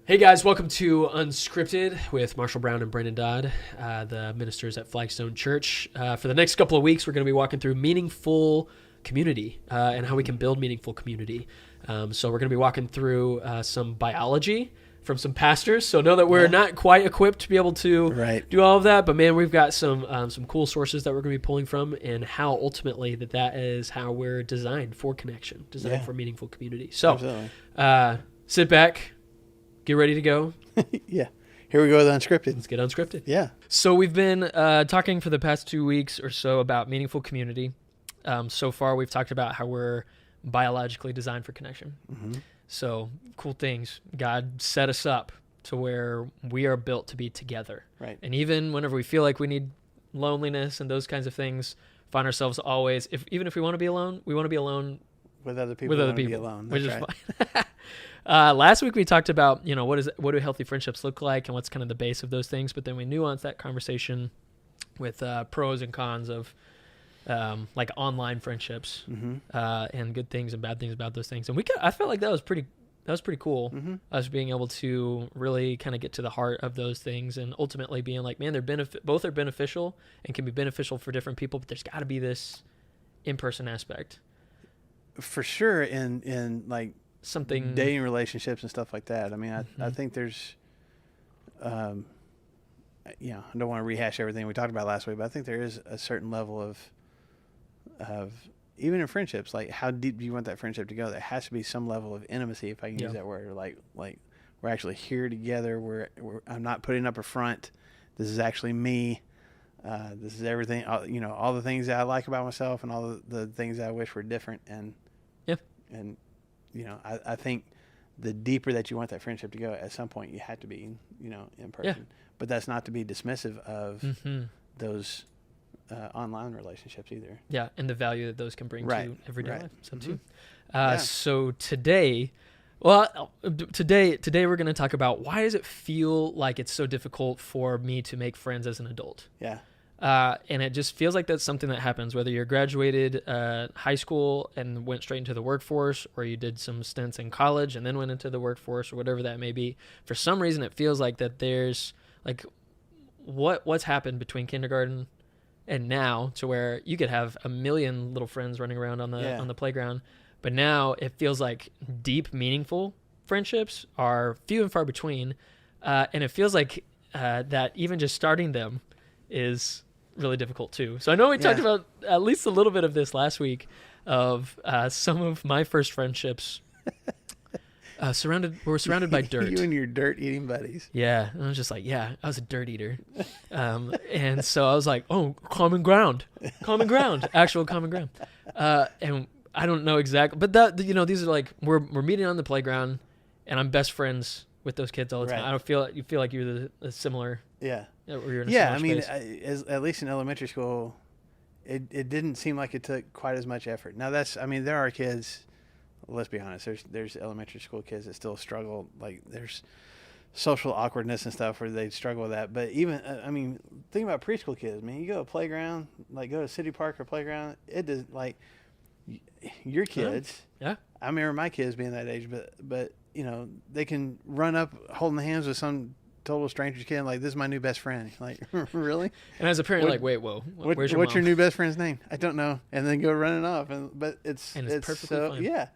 Hey guys, welcome to Unscripted with Marshall Brown and Brandon Dodd, the ministers at Flagstone Church. For the next couple of weeks, we're going to be walking through meaningful community and how we can build meaningful community. So we're going to be walking through some biology from some pastors. So know that we're not quite equipped to be able to do all of that, but man, we've got some cool sources that we're going to be pulling from, and how ultimately that is how we're designed for connection, designed for meaningful community. So sit back. Get ready to go. Yeah. Here we go with Unscripted. Let's get unscripted. Yeah. So we've been talking for the past 2 weeks or so about meaningful community. So far, we've talked about how we're biologically designed for connection. Mm-hmm. So cool things. God set us up to where we are built to be together. Right. And even whenever we feel like we need loneliness and those kinds of things, find ourselves always, even if we want to be alone, we want to be alone with other people. With other people. Be alone. Which is fine. Last week we talked about, what do healthy friendships look like and what's kind of the base of those things, but then we nuanced that conversation with pros and cons of like online friendships and good things and bad things about those things. And I felt like that was pretty cool. Mm-hmm. Us being able to really kind of get to the heart of those things and ultimately being like, man, both are beneficial and can be beneficial for different people, but there's got to be this in-person aspect. For sure, in like something dating relationships and stuff like that. I mean, I think there's, I don't want to rehash everything we talked about last week, but I think there is a certain level of even in friendships, like how deep do you want that friendship to go? There has to be some level of intimacy, if I can use that word, or like we're actually here together. I'm not putting up a front. This is actually me. This is everything. All the things that I like about myself, and all the things that I wish were different. And I think the deeper that you want that friendship to go, at some point you have to be, in person. Yeah. But that's not to be dismissive of those online relationships either. Yeah, and the value that those can bring to everyday life. So too. So today we're going to talk about why does it feel like it's so difficult for me to make friends as an adult? Yeah. And it just feels like that's something that happens, whether you're graduated high school and went straight into the workforce, or you did some stints in college and then went into the workforce, or whatever that may be. For some reason, it feels like that there's like what's happened between kindergarten and now, to where you could have a million little friends running around on the playground, but now it feels like deep, meaningful friendships are few and far between, and it feels like that even just starting them is really difficult too. So I know we talked about at least a little bit of this last week of some of my first friendships surrounded by dirt. You and your dirt eating buddies. Yeah. And I was just like, I was a dirt eater. And so I was like, common ground, actual common ground. And I don't know exactly, but these are like, we're meeting on the playground and I'm best friends with those kids all the time. I don't feel like you're the similar. Yeah. I mean, at least in elementary school, it didn't seem like it took quite as much effort. Now there are kids, let's be honest, there's elementary school kids that still struggle. Like there's social awkwardness and stuff where they struggle with that. But even, think about preschool kids. I mean, you go to a playground, like go to City Park or playground, it does, like your kids. Yeah. I remember my kids being that age, but they can run up holding hands with some total stranger's kid, like, this is my new best friend. Like, really? And as a parent, wait, whoa, where's your mom? What's your new best friend's name? I don't know. And then go running off. But it's perfectly fine. Yeah.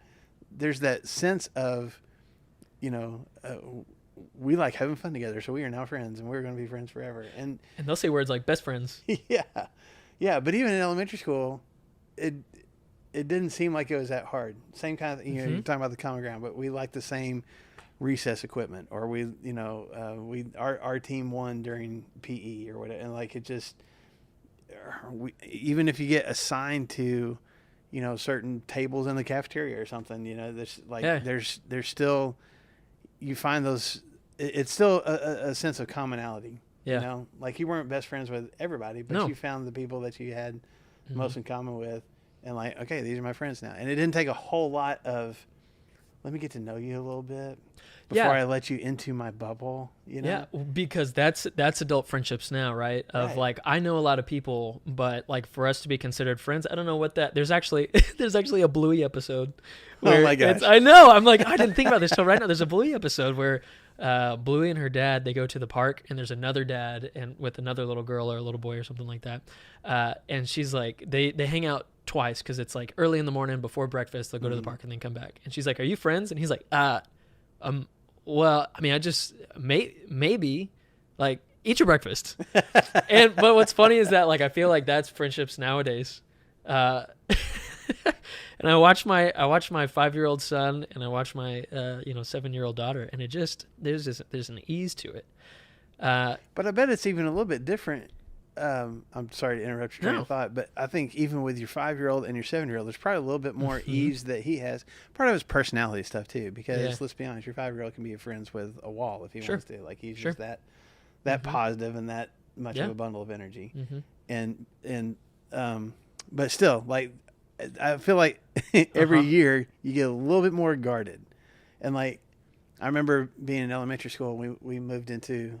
There's that sense of, we like having fun together, so we are now friends, and we're going to be friends forever. And they'll say words like best friends. Yeah. But even in elementary school, it didn't seem like it was that hard. Same kind of, you're talking about the common ground, but we like the same recess equipment, or our team won during PE or whatever, and like it just, even if you get assigned to, certain tables in the cafeteria or something, there's still, you find those, it's still a sense of commonality. Like you weren't best friends with everybody, but you found the people that you had most in common with, and like, okay, these are my friends now. And it didn't take a whole lot of, let me get to know you a little bit before I let you into my bubble, Yeah, because that's adult friendships now, right? Of like, I know a lot of people, but like for us to be considered friends, I don't know what that, there's actually a Bluey episode. Oh my gosh. I know. I'm like, I didn't think about this till right now. There's a Bluey episode where Bluey and her dad, they go to the park, and there's another dad and with another little girl or a little boy or something like that. And she's like, they hang out twice because it's like early in the morning before breakfast. They'll go to the park and then come back. And she's like, "Are you friends?" And he's like, well, I mean, I just maybe like eat your breakfast." But what's funny is that like I feel like that's friendships nowadays. And I watch my 5-year-old son and I watch my 7-year-old daughter, and it just there's an ease to it. But I bet it's even a little bit different. I'm sorry to interrupt your train of thought, but I think even with your 5-year-old and your 7-year-old, there's probably a little bit more ease that he has. Part of his personality stuff too, because let's be honest, your 5-year-old can be friends with a wall if he wants to. Like he's just that positive and that much of a bundle of energy. But still, like I feel like every year you get a little bit more guarded. And like I remember being in elementary school, we moved into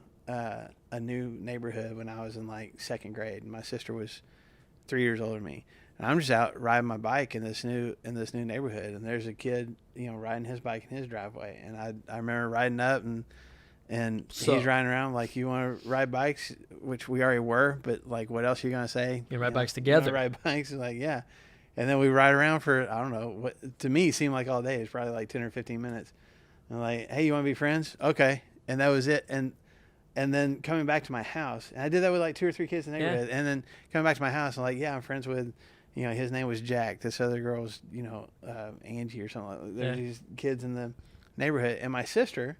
a new neighborhood when I was in like 2nd grade, and my sister was 3 years older than me. And I'm just out riding my bike in this new neighborhood, and there's a kid, riding his bike in his driveway. And I remember riding up and so, he's riding around like, "You want to ride bikes?" Which we already were, but like, what else are you gonna say? You ride bikes together. Ride bikes, like yeah. And then we ride around for, I don't know, what to me seemed like all day. It's probably like 10 or 15 minutes. And I'm like, "Hey, you want to be friends?" Okay. And that was it. And then coming back to my house, and I did that with like 2 or 3 kids in the neighborhood. And then coming back to my house, I'm like, "Yeah, I'm friends with, his name was Jack. This other girl was, Angie or something like that." There's these kids in the neighborhood. And my sister,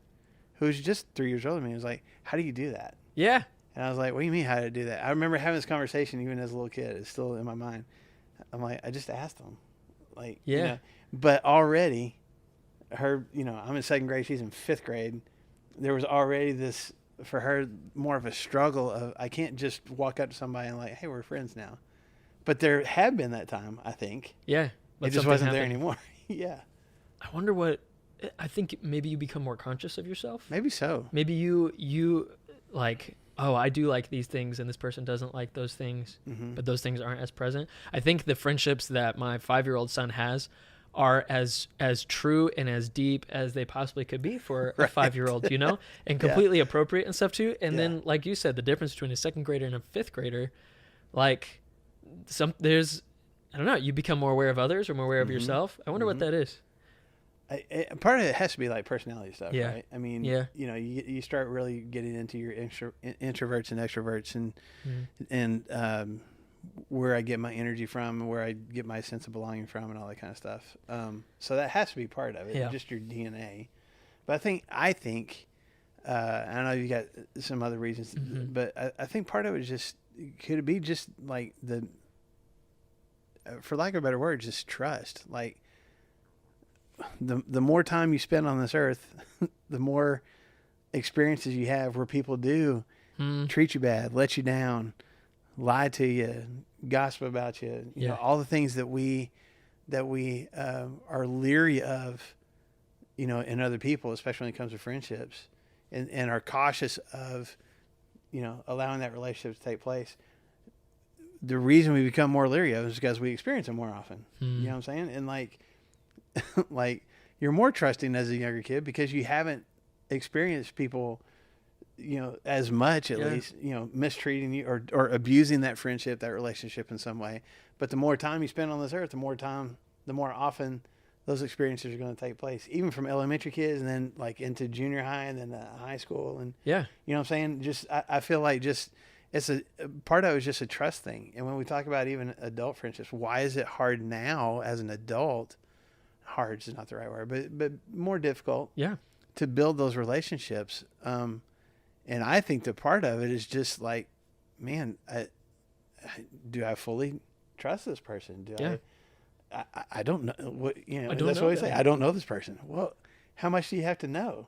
who's just 3 years older than me, was like, "How do you do that?" Yeah. And I was like, "What do you mean, how to do that?" I remember having this conversation even as a little kid. It's still in my mind. I'm like, I just asked them. Like, but already her, I'm in 2nd grade, she's in 5th grade. There was already this, for her, more of a struggle of, I can't just walk up to somebody and like, "Hey, we're friends now." But there had been that time, I think. Yeah. It just wasn't there anymore. Yeah. I wonder I think maybe you become more conscious of yourself. Maybe so. Maybe you like, "Oh, I do like these things and this person doesn't like those things," but those things aren't as present. I think the friendships that my 5-year-old son has are as true and as deep as they possibly could be for a 5-year-old, and completely appropriate and stuff too. And then, like you said, the difference between a 2nd grader and a 5th grader, like there's, I don't know, you become more aware of others or more aware of yourself. I wonder what that is. Part of it has to be like personality stuff, Yeah. right? I mean, you start really getting into your introverts and extroverts, and where I get my energy from, and where I get my sense of belonging from, and all that kind of stuff. So that has to be part of it, just your DNA. But I think, I know you got some other reasons, but I think part of it is just, could it be just like for lack of a better word, just trust, like. The more time you spend on this earth, the more experiences you have where people do treat you bad, let you down, lie to you, gossip about you. You know, all the things that we are leery of, in other people, especially when it comes to friendships, and are cautious of, allowing that relationship to take place. The reason we become more leery of it is because we experience it more often. You know what I'm saying? And like you're more trusting as a younger kid because you haven't experienced people, as much at least, mistreating you or abusing that friendship, that relationship in some way. But the more time you spend on this earth, the more often those experiences are going to take place, even from elementary kids and then like into junior high and then high school. And you know what I'm saying? Just, I feel like just, it's a part of it is just a trust thing. And when we talk about even adult friendships, why is it hard now as an adult? Hard is not the right word, but more difficult to build those relationships. And I think the part of it is just like, man, do I fully trust this person? I don't know what, that's what we say. I don't know this person. Well, how much do you have to know?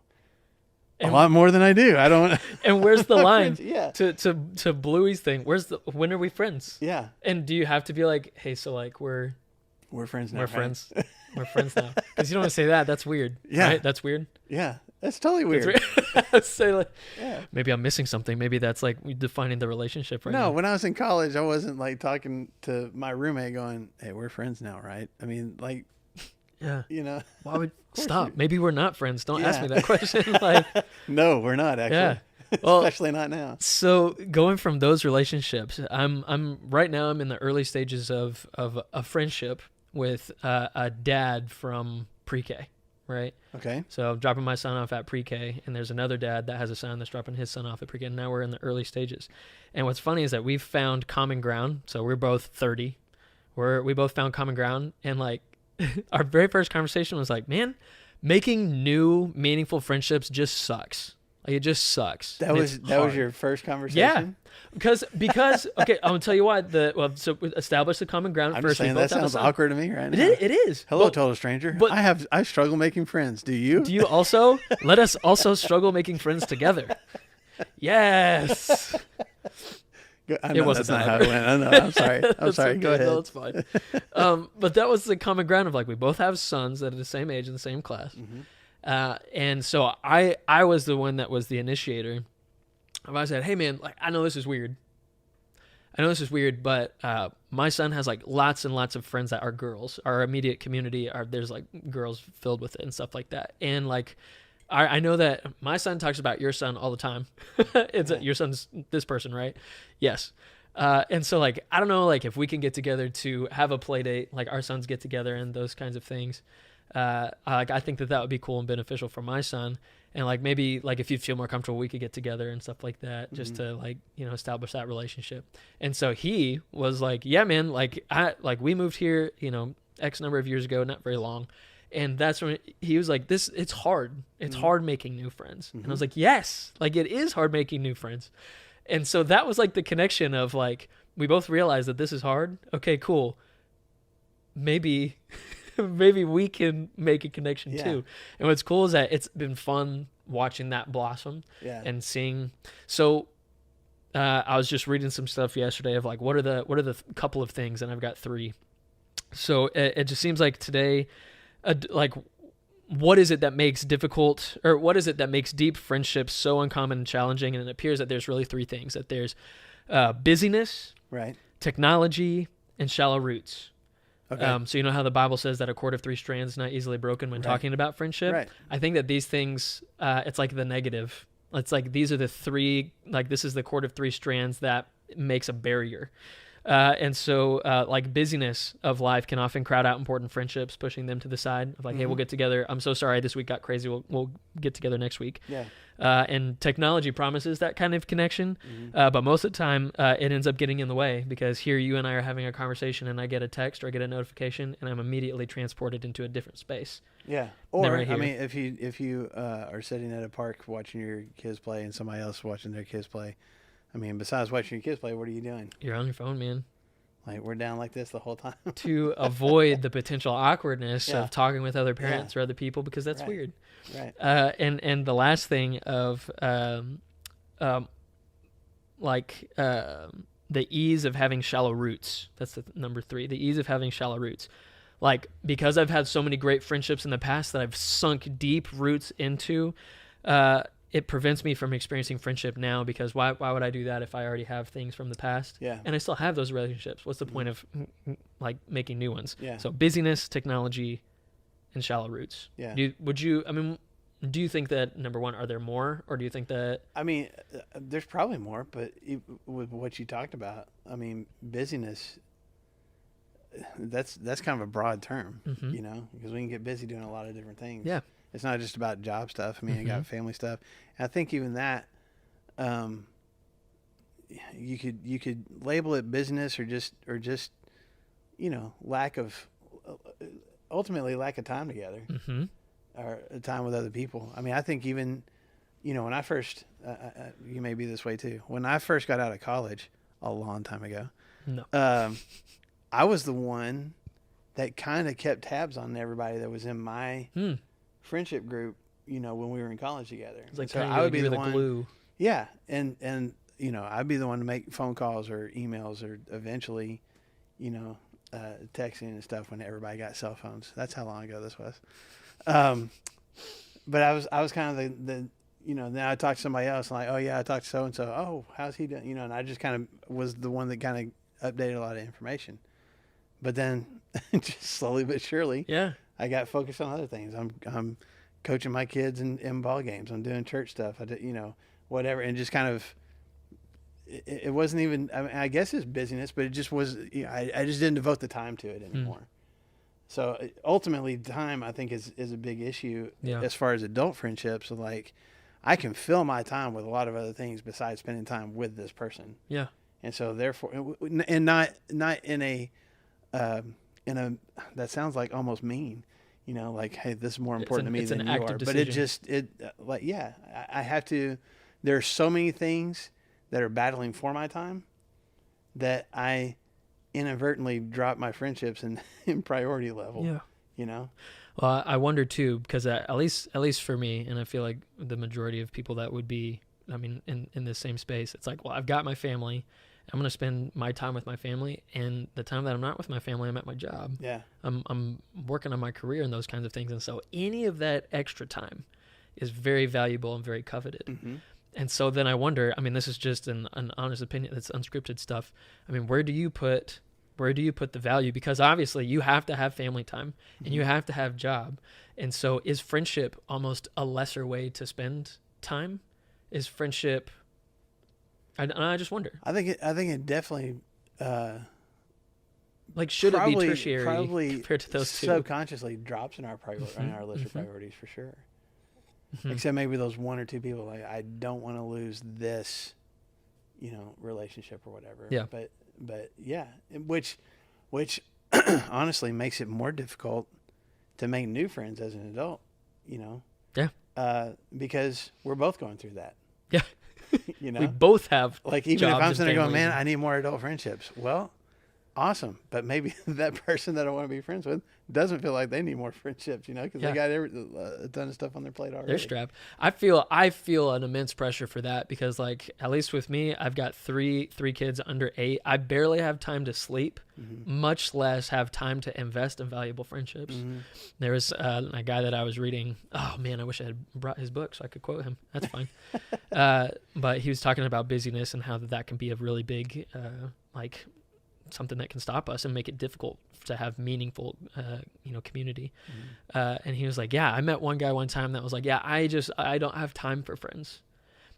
A lot more than I do. I don't. And where's the line? To Bluey's thing. When are we friends? Yeah. And do you have to be like, "Hey, so like we're friends now. We're friends. We're friends now." Because you don't want to say that. That's weird. Yeah. Right? That's weird. Yeah. That's totally weird. Say like, maybe I'm missing something. Maybe that's like defining the relationship right now. No, when I was in college, I wasn't like talking to my roommate going, "Hey, we're friends now, right?" I mean, like, Yeah. You know? Why would course stop? you're- Maybe we're not friends. Don't ask Yeah. me that question. Like, No, we're not actually. yeah. Well, Especially not now. so going from those relationships, I'm right now. I'm in the early stages of a friendship with a dad from pre-K, right? Okay. So I'm dropping my son off at pre-K, and there's another dad that has a son that's dropping his son off at pre-K. And now we're in the early stages. And what's funny is that we've found common ground. So we're both 30. We both found common ground, and like our very first conversation was like, man, making new meaningful friendships just sucks. Like, it just sucks. That And was it's that was hard. your first conversation? Yeah. Because okay, I'm gonna tell you why. So we established the common ground I'm first. just saying we both that have a sounds son. awkward to me right now. It is. Hello, But total stranger. but- I struggle making friends. Do you? do you also let us also struggle making friends together? Yes. I know wasn't that's not that how it went. I know. I'm sorry. I'm That's sorry. okay. Go ahead. No, it's fine. But that was the common ground of like we both have sons that are the same age in the same class, and so I was the one that was the initiator. I said, hey man, like I know this is weird. But my son has like lots and lots of friends that are girls. Our immediate community there's like girls filled with it and stuff like that. And like I know that my son talks about your son all the time. Your son's this person, right? Yes. And so like I don't know like if we can get together to have a play date, like our sons get together and those kinds of things. I think that would be cool and beneficial for my son. And like maybe like if you feel more comfortable, we could get together and stuff like that, just to like establish that relationship. And so he was like, "Yeah, man, like we moved here, X number of years ago, not very long." And that's when he was like, it's hard. It's hard making new friends. And I was like, yes, like it is hard making new friends. And so that was like the connection of like, we both realized that this is hard. Okay, cool. Maybe we can make a connection too. And what's cool is that it's been fun watching that blossom and seeing. So I was just reading some stuff yesterday of like, what are the couple of things? And I've got 3. So it just seems like today, like, what is it that makes difficult, or what is it that makes deep friendships so uncommon and challenging? And it appears that there's really 3 things: that there's busyness, Right. technology, and shallow roots. Okay. So you know how the Bible says that a cord of 3 strands is not easily broken when talking about friendship? Right. I think that these things, it's like the negative. It's like these are the 3, like this is the cord of 3 strands that makes a barrier. And so like busyness of life can often crowd out important friendships, pushing them to the side of like, hey, we'll get together. I'm so sorry this week got crazy. We'll get together next week. Yeah. And technology promises that kind of connection. But most of the time it ends up getting in the way, because here you and I are having a conversation and I get a text or I get a notification and I'm immediately transported into a different space. Yeah. Or right I here. mean, if you are sitting at a park watching your kids play and somebody else watching their kids play, I mean, besides watching your kids play, what are you doing? You're on your phone, man. Like, we're down like this the whole time. To avoid the potential awkwardness Yeah. of talking with other parents or other people, because that's Right. weird. Right. And the last thing of the ease of having shallow roots. That's the number 3. The ease of having shallow roots. Like, because I've had so many great friendships in the past that I've sunk deep roots into, it prevents me from experiencing friendship now, because why would I do that if I already have things from the past? Yeah. And I still have those relationships. What's the point of like making new ones? Yeah. So busyness, technology, and shallow roots. Yeah. Do you think that, number 1, are there more, or do you think that? I mean, there's probably more, but with what you talked about, I mean, busyness, that's kind of a broad term, because we can get busy doing a lot of different things. Yeah. It's not just about job stuff. I mean, you got family stuff. And I think even that, you could label it business or just ultimately lack of time together, or time with other people. I mean, I think even, when I first, you may be this way too. When I first got out of college a long time ago, No. I was the one that kind of kept tabs on everybody that was in my friendship group, when we were in college together. It's like So I would be the glue. Yeah. And I'd be the one to make phone calls or emails or eventually, texting and stuff when everybody got cell phones. That's how long ago this was. But I was kind of the then I talked to somebody else and like, oh yeah, I talked to so-and-so. Oh, how's he doing? And I just kind of was the one that kind of updated a lot of information. But then just slowly but surely, Yeah. I got focused on other things. I'm coaching my kids in ball games. I'm doing church stuff. I did, whatever, and just kind of. It wasn't even. I mean, I guess it's busyness, but it just was. I just didn't devote the time to it anymore. So ultimately, time I think is a big issue as far as adult friendships. Like, I can fill my time with a lot of other things besides spending time with this person. Yeah. And so therefore, and not in a that sounds like almost mean, like, hey, this is more important to me than you are. But I have to. There are so many things that are battling for my time that I inadvertently drop my friendships in priority level. Yeah. Well, I wonder too, because at least for me, and I feel like the majority of people that would be, I mean, in the same space, it's like, well, I've got my family. I'm going to spend my time with my family, and the time that I'm not with my family, I'm at my job. Yeah. I'm working on my career and those kinds of things. And so any of that extra time is very valuable and very coveted. Mm-hmm. And so then I wonder, I mean, this is just an honest opinion. It's unscripted stuff. I mean, where do you put the value? Because obviously you have to have family time and you have to have job. And so is friendship almost a lesser way to spend time? Is friendship, I just wonder. I think it definitely, like, should it be tertiary compared to those two? Subconsciously drops in our in our list of priorities for sure. Mm-hmm. Except maybe those one or two people, like, I don't want to lose this, relationship or whatever. Yeah. But yeah, which honestly makes it more difficult to make new friends as an adult, Yeah. Because we're both going through that. Yeah. We both have, like, even if I'm sitting there going, man, I need more adult friendships. Well, awesome. But maybe that person that I want to be friends with doesn't feel like they need more friendships, because they got a ton of stuff on their plate already. They're strapped. I feel an immense pressure for that because, like, at least with me, I've got three kids under 8. I barely have time to sleep, much less have time to invest in valuable friendships. Mm-hmm. There was a guy that I was reading. Oh man, I wish I had brought his book so I could quote him. That's fine. But he was talking about busyness and how that can be a really big, something that can stop us and make it difficult to have meaningful, community. And he was like, yeah, I met one guy one time that was like, yeah, I don't have time for friends.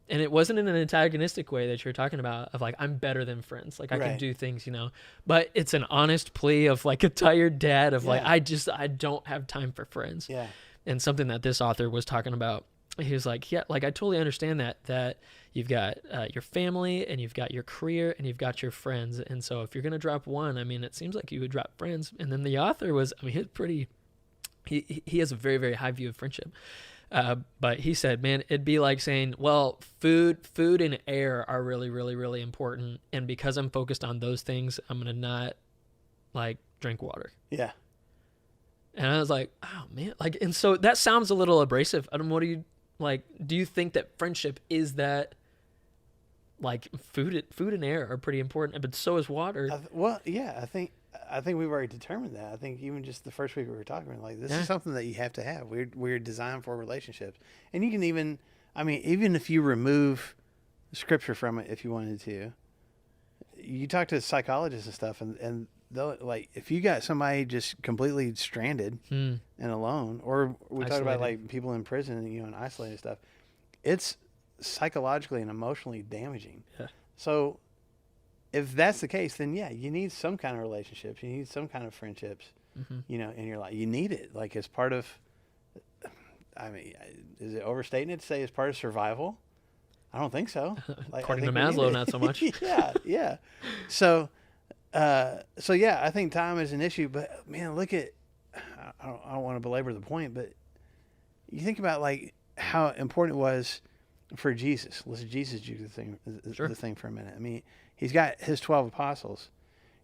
And it wasn't in an antagonistic way that you're talking about of like, I'm better than friends. Like I can do things, but it's an honest plea of like a tired dad of like, I don't have time for friends. Yeah. And something that this author was talking about, he was like, yeah, like I totally understand that you've got your family and you've got your career and you've got your friends. And so if you're going to drop one, I mean, it seems like you would drop friends. And then the author was, I mean, he has a very, very high view of friendship. But he said, man, it'd be like saying, well, food and air are really, really, really important. And because I'm focused on those things, I'm going to not like drink water. Yeah. And I was like, oh man. Like, and so that sounds a little abrasive. I don't know. What do you like? Do you think that friendship is that like food and air are pretty important, but so is water? Well, yeah, I think we've already determined that. I think even just the first week we were talking, like, this is something that you have to have. We're designed for relationships. And you can even if you remove scripture from it, if you wanted to, you talk to psychologists and stuff, and they'll, like, if you got somebody just completely stranded and alone, or we talk about like people in prison, and isolated stuff, it's psychologically and emotionally damaging. Yeah. So if that's the case, then yeah, you need some kind of relationships. You need some kind of friendships, in your life. You need it, like, as part of, I mean, is it overstating it to say it's part of survival? I don't think so. Like, according to Maslow, not so much. Yeah. So yeah, I think time is an issue, but man, look at, I don't want to belabor the point, but you think about like how important it was for Jesus. Let's Jesus do the thing for a minute. I mean, he's got his 12 apostles,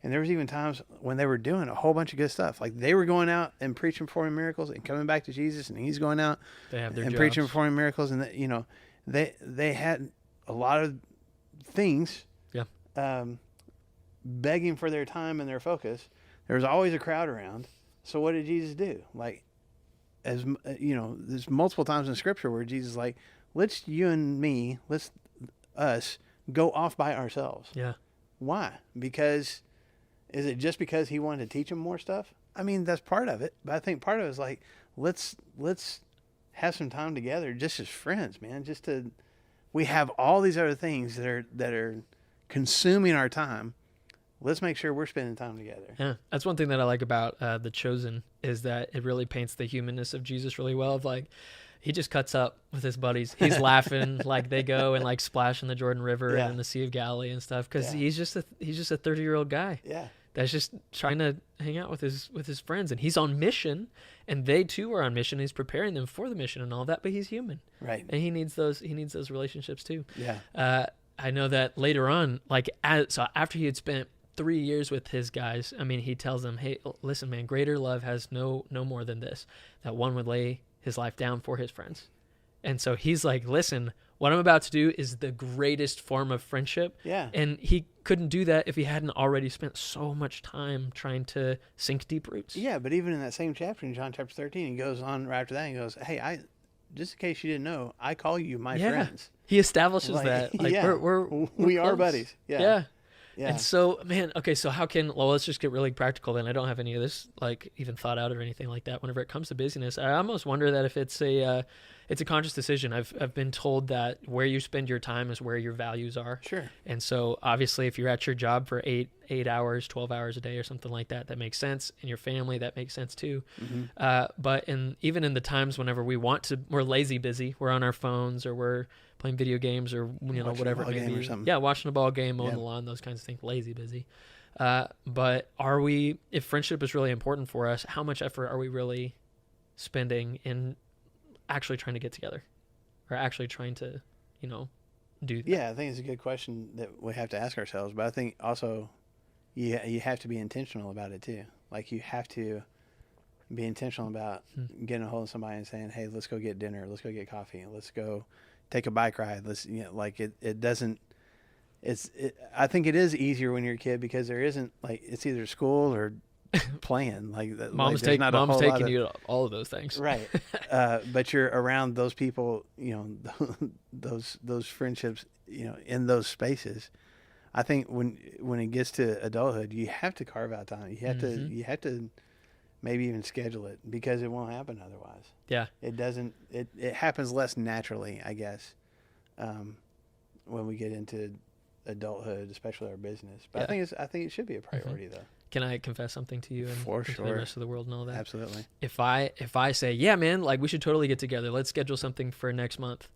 and there was even times when they were doing a whole bunch of good stuff. Like, they were going out and preaching, performing miracles, and coming back to Jesus, and he's going out and jobs. Preaching, performing miracles, and they had a lot of things. Yeah. Begging for their time and their focus. There was always a crowd around. So what did Jesus do? Like, as there's multiple times in Scripture where Jesus is like, let's us go off by ourselves. Yeah. Why? Because is it just because he wanted to teach them more stuff? I mean, that's part of it, but I think part of it is like, let's have some time together just as friends, man. We have all these other things that are consuming our time. Let's make sure we're spending time together. Yeah, that's one thing that I like about The Chosen is that it really paints the humanness of Jesus really well. Of like, he just cuts up with his buddies. He's laughing like they go and like splash in the Jordan River and in the Sea of Galilee and stuff because he's just a 30-year-old guy. Yeah. That's just trying to hang out with his friends, and he's on mission, and they too are on mission. He's preparing them for the mission and all that, but he's human, right? And he needs those relationships too. Yeah. I know that later on, so after he had spent 3 years with his guys, I mean, he tells them, "Hey, listen, man, greater love has no more than this, that one would lay his life down for his friends." And so he's like, "Listen, what I'm about to do is the greatest form of friendship." Yeah. And he couldn't do that if he hadn't already spent so much time trying to sink deep roots. Yeah, but even in that same chapter, in John chapter 13, he goes on right after that and goes, "Hey, just in case you didn't know, I call you my friends." He establishes that. Like, we are close. buddies. Yeah. Yeah. And so, man, okay, so let's just get really practical then. I don't have any of this like even thought out or anything like that. Whenever it comes to busyness, I almost wonder that if it's a conscious decision. I've been told that where you spend your time is where your values are. Sure. And so obviously if you're at your job for 8 hours, 12 hours a day or something like that, that makes sense. And your family, that makes sense too. Mm-hmm. But even in the times whenever we're lazy busy, we're on our phones or we're playing video games or watching whatever it may be. Or something. Yeah, watching a ball game, mowing the lawn, those kinds of things. Lazy busy. But if friendship is really important for us, how much effort are we really spending in actually trying to get together or actually trying to, do that? Yeah, I think it's a good question that we have to ask ourselves. But I think also you have to be intentional about it too. Like you have to be intentional about getting a hold of somebody and saying, "Hey, let's go get dinner. Let's go get coffee. Let's go take a bike ride." I think it is easier when you're a kid because there isn't it's either school or playing. Mom's taking you to all of those things. Right. But you're around those people, those friendships, in those spaces. I think when it gets to adulthood, you have to carve out time. You have to maybe even schedule it because it won't happen otherwise. Yeah. It doesn't, it happens less naturally, I guess, when we get into adulthood, especially our business. But I think it should be a priority though. Can I confess something to you and For to sure. the rest of the world and all that? Absolutely. If I say, "Yeah, man, like we should totally get together. Let's schedule something for next month."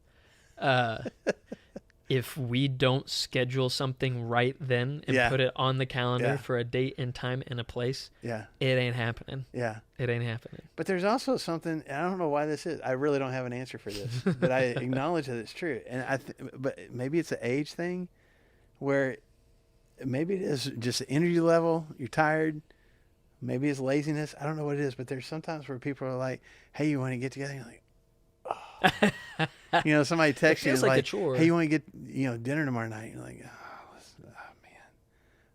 If we don't schedule something right then and put it on the calendar for a date and time and a place, it ain't happening. Yeah. It ain't happening. But there's also something, I don't know why this is. I really don't have an answer for this, but I acknowledge that it's true. And but maybe it's an age thing where maybe it is just the energy level. You're tired. Maybe it's laziness. I don't know what it is, but there's sometimes where people are like, "Hey, you want to get together?" You're like, "Oh." Somebody texts you and like a chore. "Hey, you want to get, dinner tomorrow night?" You're like, "Oh, man,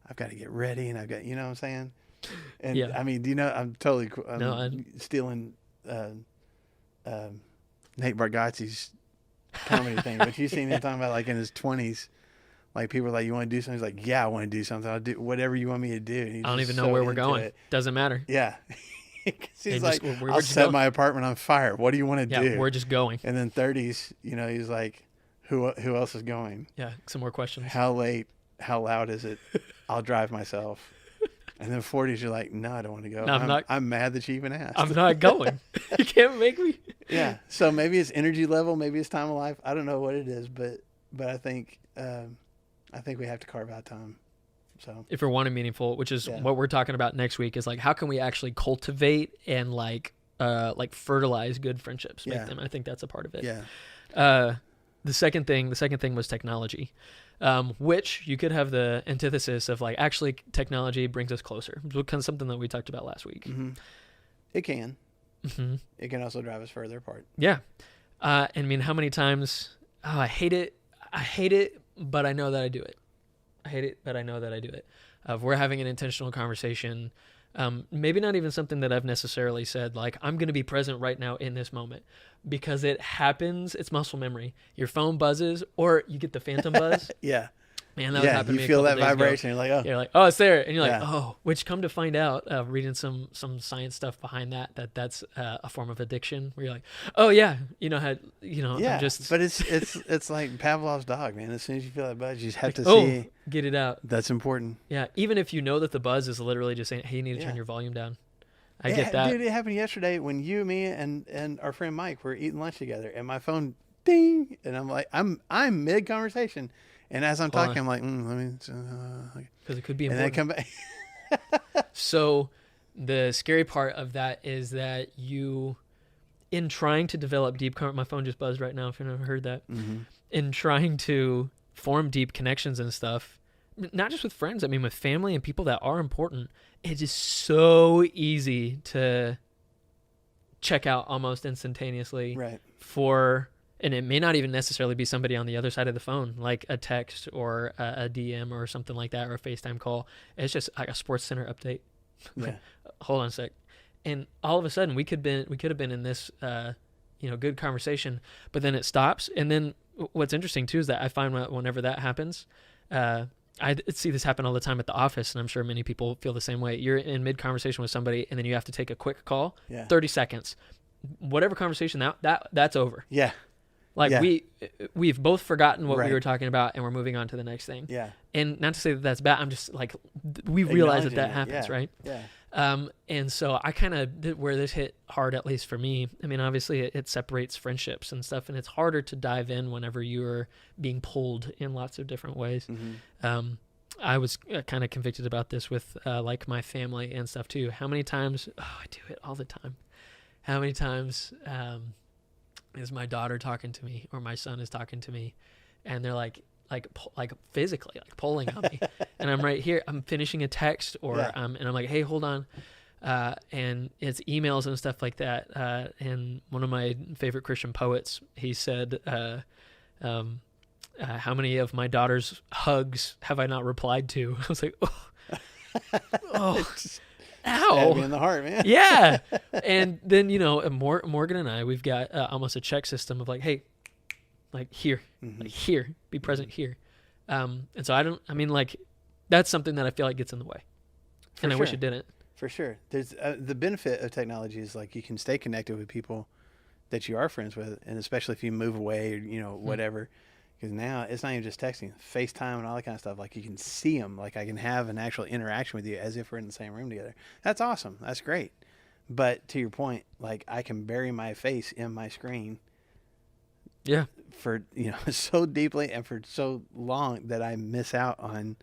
I've got to get ready, and I've got," you know what I'm saying? And I mean, I'm totally, I'm stealing Nate Bargatze's comedy thing, but you've seen him talking about in his 20s. Like people are like, "You want to do something?" He's like, "Yeah, I want to do something. I'll do whatever you want me to do." And I don't even know where we're going. Doesn't matter. Yeah. He's like, "I'll set my apartment on fire. What do you want to do?" Yeah, we're just going. And then 30s, he's like, who else is going? Yeah, some more questions. How late? How loud is it? I'll drive myself. And then 40s, you're like, "No, I don't want to go. No, I'm mad that you even asked. I'm not going. You can't make me." Yeah. So maybe it's energy level. Maybe it's time of life. I don't know what it is, but I think we have to carve out time. So if we're wanting meaningful, which is what we're talking about next week, is how can we actually cultivate and fertilize good friendships, make them. I think that's a part of it. Yeah. The second thing was technology, which you could have the antithesis of actually technology brings us closer. It's kind of something that we talked about last week. Mm-hmm. It can. Mm-hmm. It can also drive us further apart. Yeah. I mean, how many times? Oh, I hate it, but I know that I do it. I hate it, but I know that I do it. If we're having an intentional conversation, maybe not even something that I've necessarily said, I'm going to be present right now in this moment, because it happens. It's muscle memory. Your phone buzzes, or you get the phantom buzz. Yeah. Man, that was happening to you me feel a that couple days ago. vibration. You're like, oh, You're like, oh, it's there, and you're like, Yeah. oh, which come to find out, reading some science stuff behind that's a form of addiction. Where you're like, oh yeah, yeah. I'm just But it's like Pavlov's dog, man. As soon as you feel that buzz, you just have to oh, see get it out. that's important. Yeah, even if you know that the buzz is literally just saying, hey, you need to turn Yeah. your volume down. I get that. Dude, it happened yesterday when you, me, and our friend Mike were eating lunch together, and my phone ding, and I'm like, I'm mid conversation, and as I'm Hold talking, I'm like, let me, Because it could be and then I important. come back. So the scary part of that is that you, in trying to develop my phone just buzzed right now if you've never heard that, in trying to form deep connections and stuff, not just with friends, I mean with family and people that are important, it is so easy to check out almost instantaneously Right. and it may not even necessarily be somebody on the other side of the phone, like a text or a DM or something like that, or a FaceTime call. It's just like a Sports Center update. Yeah. Hold on a sec. And all of a sudden we could have been in this, good conversation, but then it stops. And then what's interesting too, is that I find whenever that happens, I see this happen all the time at the office, and I'm sure many people feel the same way. You're in mid conversation with somebody, and then you have to take a quick call. Yeah. 30 seconds. Whatever conversation that's over. Yeah. Like Yeah. we've both forgotten what Right. we were talking about, and we're moving on to the next thing. Yeah. And not to say that that's bad. I'm just like, we realize that Acknowledging it, happens, yeah. right? Yeah. And so I kind of, where this hit hard, at least for me, I mean, obviously it separates friendships and stuff, and it's harder to dive in whenever you're being pulled in lots of different ways. Mm-hmm. I was kind of convicted about this with like my family and stuff too. How many times, I do it all the time. How many times is my daughter talking to me or my son is talking to me, and they're like physically like pulling on me, and I'm right here, I'm finishing a text or Yeah. and I'm like, hey, hold on. And it's emails and stuff like that. And one of my favorite Christian poets, he said, how many of my daughter's hugs have I not replied to? I was like, oh, Stab me ow. in the heart, man. Yeah. And then, Morgan and I, we've got almost a check system of like, hey, like here, Mhm. like here, be present here. And so that's something that I feel like gets in the way. And I wish sure. it didn't. For sure. There's the benefit of technology is like you can stay connected with people that you are friends with, and especially if you move away or, whatever. Because now it's not even just texting, FaceTime and all that kind of stuff. Like you can see them. Like I can have an actual interaction with you as if we're in the same room together. That's awesome. That's great. But to your point, like I can bury my face in my screen Yeah. for, so deeply and for so long that I miss out on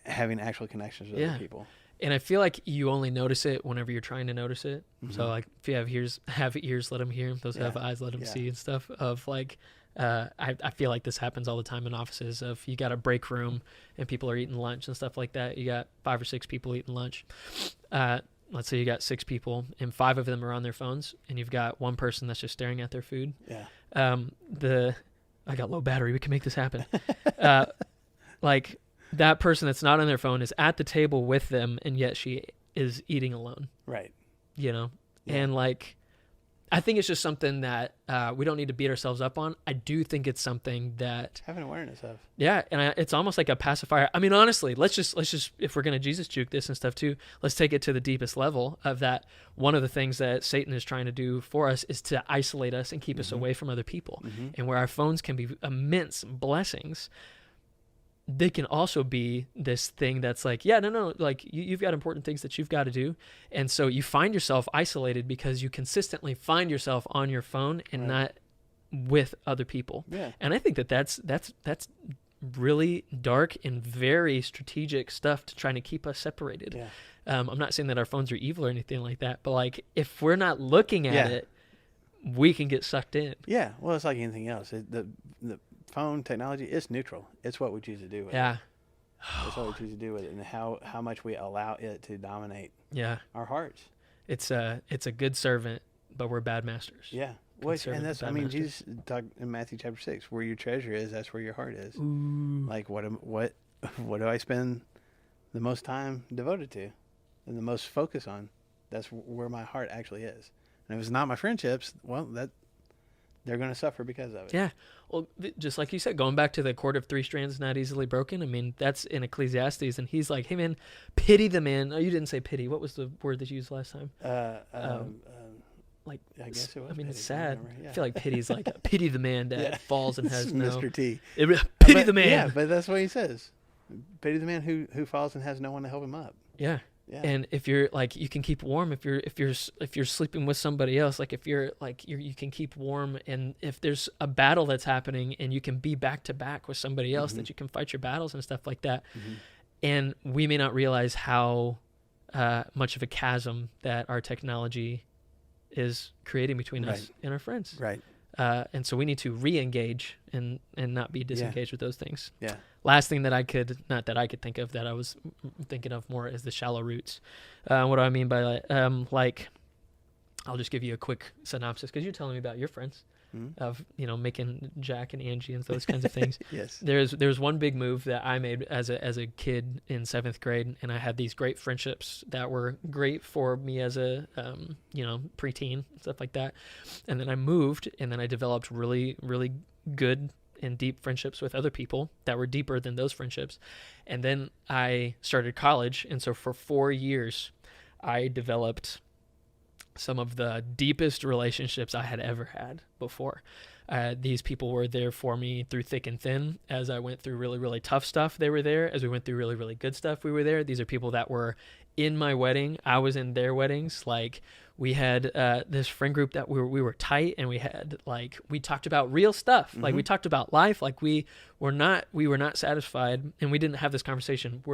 having actual connections with other people. And I feel like you only notice it whenever you're trying to notice it. Mhm. So like if you have ears, let them hear. Those who have Yeah. eyes, let them Yeah. see and stuff. Of like, I feel like this happens all the time in offices. Of you got a break room and people are eating lunch and stuff like that. You got 5 or 6 people eating lunch. Let's say you got 6 people and 5 of them are on their phones, and you've got one person that's just staring at their food. Yeah. I got low battery. We can make this happen. Like that person that's not on their phone is at the table with them, and yet she is eating alone. Right. Yeah. Yeah. And I think it's just something that we don't need to beat ourselves up on. I do think it's something that, Have an awareness of. yeah, and it's almost like a pacifier. I mean, honestly, let's just if we're gonna Jesus juke this and stuff too, let's take it to the deepest level of that. One of the things that Satan is trying to do for us is to isolate us and keep us away from other people. Mm-hmm. And where our phones can be immense blessings, they can also be this thing that's like, yeah, no, like you've got important things that you've got to do. And so you find yourself isolated because you consistently find yourself on your phone and Right. not with other people. Yeah. And I think that's really dark and very strategic stuff to trying to keep us separated. Yeah. I'm not saying that our phones are evil or anything like that, but like if we're not looking at Yeah. it, we can get sucked in. Yeah. Well, it's like anything else. The phone technology is neutral. It's what we choose to do with Yeah. it. It's what we choose to do with it, and how much we allow it to dominate Yeah. our hearts. It's a good servant, but we're bad masters. Yeah. Good Which, servant, and that's, bad I mean, master. Jesus talked in Matthew chapter 6, where your treasure is, that's where your heart is. Ooh. Like, what do I spend the most time devoted to and the most focus on? That's where my heart actually is. And if it's not my friendships, well, they're going to suffer because of it. Yeah. Well, just like you said, going back to the cord of three strands not easily broken. I mean, that's in Ecclesiastes, and he's like, "Hey, man, pity the man." Oh, you didn't say pity. What was the word that you used last time? Like, I guess it was. I mean, pity, it's sad. yeah. I feel like pity's like pity the man that falls and has no. Mr. T. Pity the man. Yeah, but that's what he says. Pity the man who falls and has no one to help him up. Yeah. Yeah. And if you're like, you can keep warm if you're sleeping with somebody else. Like if you're like you can keep warm, and if there's a battle that's happening, and you can be back to back with somebody else, that you can fight your battles and stuff like that. And we may not realize how much of a chasm that our technology is creating between us and our friends. Right. And so we need to re-engage and not be disengaged with those things. Yeah. Last thing that I could think of that I was thinking of more is the shallow roots. What do I mean by that? Like, I'll just give you a quick synopsis, because you're telling me about your friends of, making Jack and Angie and those kinds of things. Yes. There's one big move that I made as a kid in 7th grade, and I had these great friendships that were great for me as a preteen, stuff like that. And then I moved, and then I developed really, really good and deep friendships with other people that were deeper than those friendships. And then I started college, and so for 4 years I developed some of the deepest relationships I had ever had before. These people were there for me through thick and thin. As I went through really, really tough stuff, they were there. As we went through really, really good stuff, we were there. These are people that were in my wedding. I was in their weddings. Like, we had this friend group that we were tight, and we talked about real stuff. Like, we talked about life. Like, we were not satisfied, and we didn't have this conversation.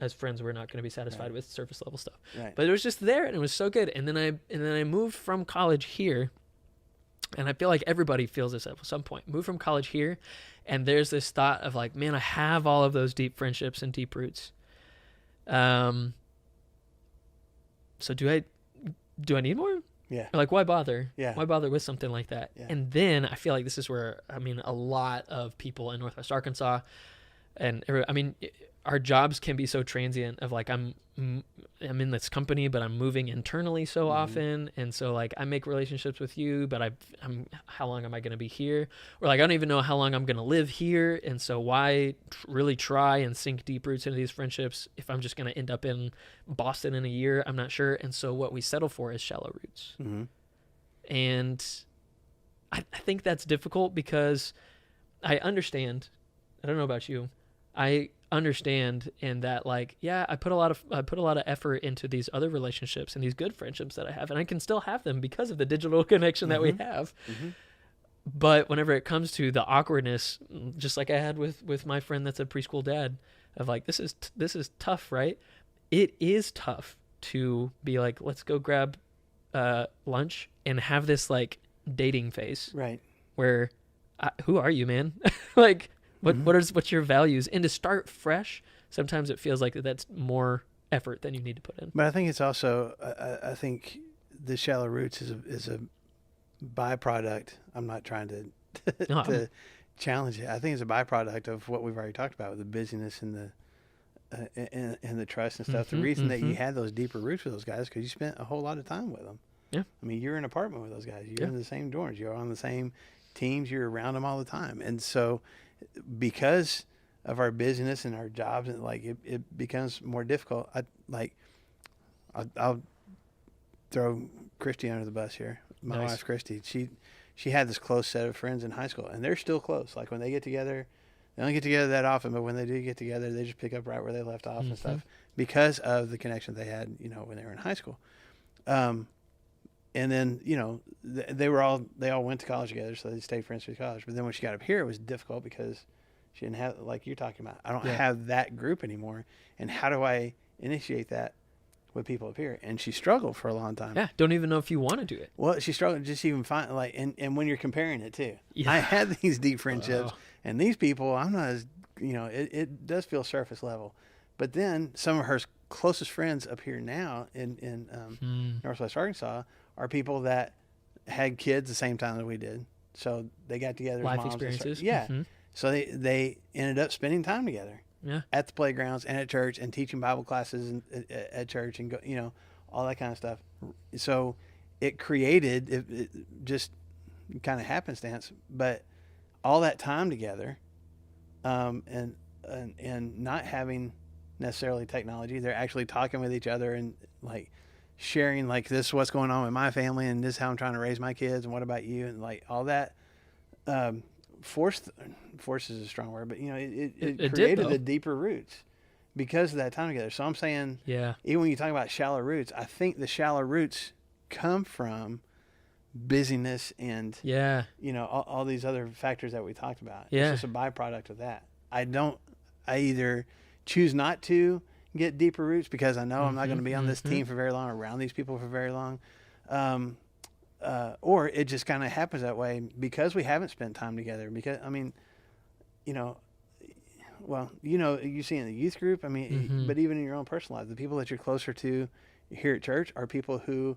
As friends, we're not going to be satisfied with surface level stuff. Right. But it was just there, and it was so good. And then I moved from college here, and I feel like everybody feels this at some point. Moved from college here, and there's this thought of like, man, I have all of those deep friendships and deep roots. So do I need more? Yeah. Or like, why bother? Yeah. Why bother with something like that? Yeah. And then I feel like this is where, a lot of people in Northwest Arkansas, and our jobs can be so transient of like, I'm in this company, but I'm moving internally so often. And so like, I make relationships with you, but how long am I going to be here? Or like, I don't even know how long I'm going to live here. And so why really try and sink deep roots into these friendships if I'm just going to end up in Boston in a year? I'm not sure. And so what we settle for is shallow roots. And I think that's difficult, because I understand. I don't know about you. I understand in that, like, yeah, I put a lot of effort into these other relationships and these good friendships that I have, and I can still have them because of the digital connection that we have. But whenever it comes to the awkwardness, just like I had with my friend that's a preschool dad, of like, this is tough, right? It is tough to be like, let's go grab lunch and have this like dating phase, Right. where who are you, man? Like, what's your values? And to start fresh, sometimes it feels like that's more effort than you need to put in. But I think it's also, I think the shallow roots is a byproduct. I'm not trying to challenge it. I think it's a byproduct of what we've already talked about, with the busyness and the trust and stuff. The reason that you had those deeper roots with those guys, because you spent a whole lot of time with them. Yeah. I mean, you're in an apartment with those guys. You're in the same dorms. You're on the same teams. You're around them all the time. And so, because of our busyness and our jobs, and like it becomes more difficult. I'll throw Christy under the bus here. My wife, Christy, she had this close set of friends in high school, and they're still close. Like, when they get together, they don't get together that often, but when they do get together, they just pick up right where they left off and stuff, because of the connection they had, when they were in high school. And then, they all went to college together, so they stayed friends through college. But then when she got up here, it was difficult, because she didn't have, like you're talking about, I don't have that group anymore. And how do I initiate that with people up here? And she struggled for a long time. Yeah, don't even know if you want to do it. Well, she struggled just even find, like, and when you're comparing it too. Yeah. I had these deep friendships, and these people, I'm not as, it does feel surface level. But then some of her closest friends up here now in Northwest Arkansas are people that had kids the same time that we did. So they got together. Life experiences. Yeah. So they ended up spending time together. Yeah. At the playgrounds and at church, and teaching Bible classes at church, and all that kind of stuff. So it created, it just kind of happenstance, but all that time together, and not having necessarily technology, they're actually talking with each other and like sharing like this is what's going on with my family and this is how I'm trying to raise my kids and what about you and like all that. Force is a strong word, but it created the deeper roots because of that time together. So I'm saying, even when you talk about shallow roots, I think the shallow roots come from busyness and all these other factors that we talked about. It's just a byproduct of that. I either choose not to get deeper roots because I know I'm not going to be on this team for very long, around these people for very long, or it just kind of happens that way because we haven't spent time together. Because you see in the youth group, but even in your own personal life, the people that you're closer to here at church are people who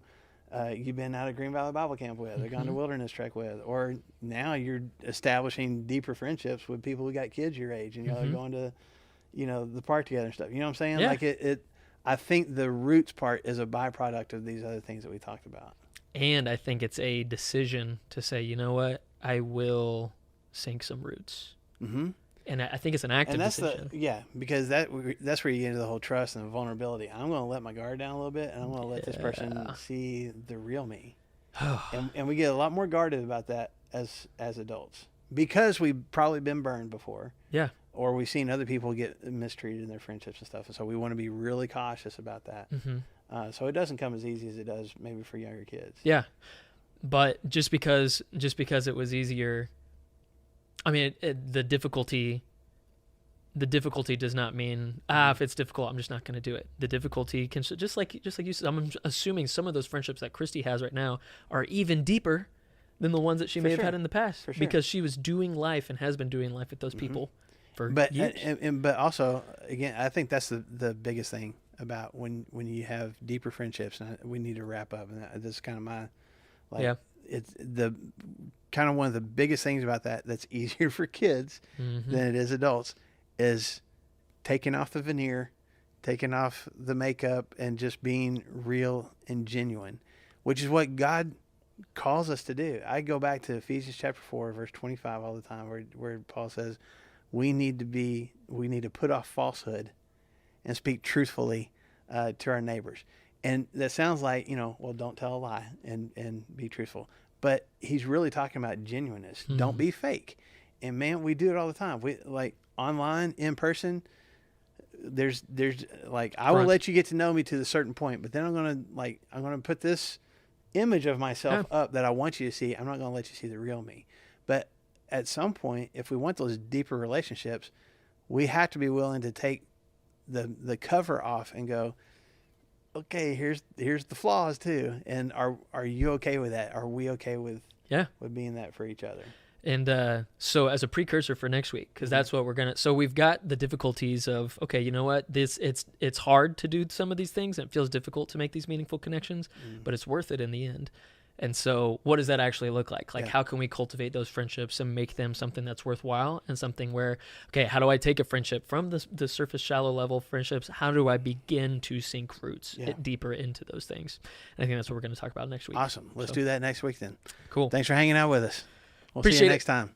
you've been out of Green Valley Bible Camp with, or gone to Wilderness Trek with, or now you're establishing deeper friendships with people who got kids your age, and you're going to, the park together and stuff. You know what I'm saying? Yeah. Like I think the roots part is a byproduct of these other things that we talked about. And I think it's a decision to say, you know what, I will sink some roots. Mm-hmm. And I think it's an active decision. Because that's where you get into the whole trust and the vulnerability. I'm going to let my guard down a little bit, and I'm going to let this person see the real me. and we get a lot more guarded about that as adults because we've probably been burned before. Yeah. Or we've seen other people get mistreated in their friendships and stuff. And so we want to be really cautious about that. Mm-hmm. So it doesn't come as easy as it does maybe for younger kids. Yeah. But just because it was easier, the difficulty does not mean, if it's difficult, I'm just not going to do it. The difficulty can, just like you said, I'm assuming some of those friendships that Christy has right now are even deeper than the ones that she may have had in the past, because she was doing life and has been doing life with those people for years. But also, again, I think that's the biggest thing about when you have deeper friendships, and we need to wrap up, and this is kind of my, it's the kind of one of the biggest things about that's easier for kids than it is adults, is taking off the veneer, taking off the makeup, and just being real and genuine, which is what God calls us to do. I go back to Ephesians chapter 4, verse 25 all the time, where Paul says we need to put off falsehood and speak truthfully to our neighbors. And that sounds like, don't tell a lie and be truthful. But he's really talking about genuineness. Mm-hmm. Don't be fake. And man, we do it all the time. We like online, in person. There's like, I will let you get to know me to a certain point, but then I'm gonna put this image of myself up that I want you to see. I'm not gonna let you see the real me. But at some point, if we want those deeper relationships, we have to be willing to take the cover off and go, okay, here's the flaws too. And are you okay with that? Are we okay with being that for each other? And so as a precursor for next week, because that's what so we've got the difficulties of, okay, you know what, it's hard to do some of these things, and it feels difficult to make these meaningful connections, but it's worth it in the end. And so what does that actually look like? Like, how can we cultivate those friendships and make them something that's worthwhile, and something where, okay, how do I take a friendship from the surface shallow level friendships? How do I begin to sink roots deeper into those things? And I think that's what we're going to talk about next week. Awesome. Let's do that next week then. Cool. Thanks for hanging out with us. We'll Appreciate see you next time.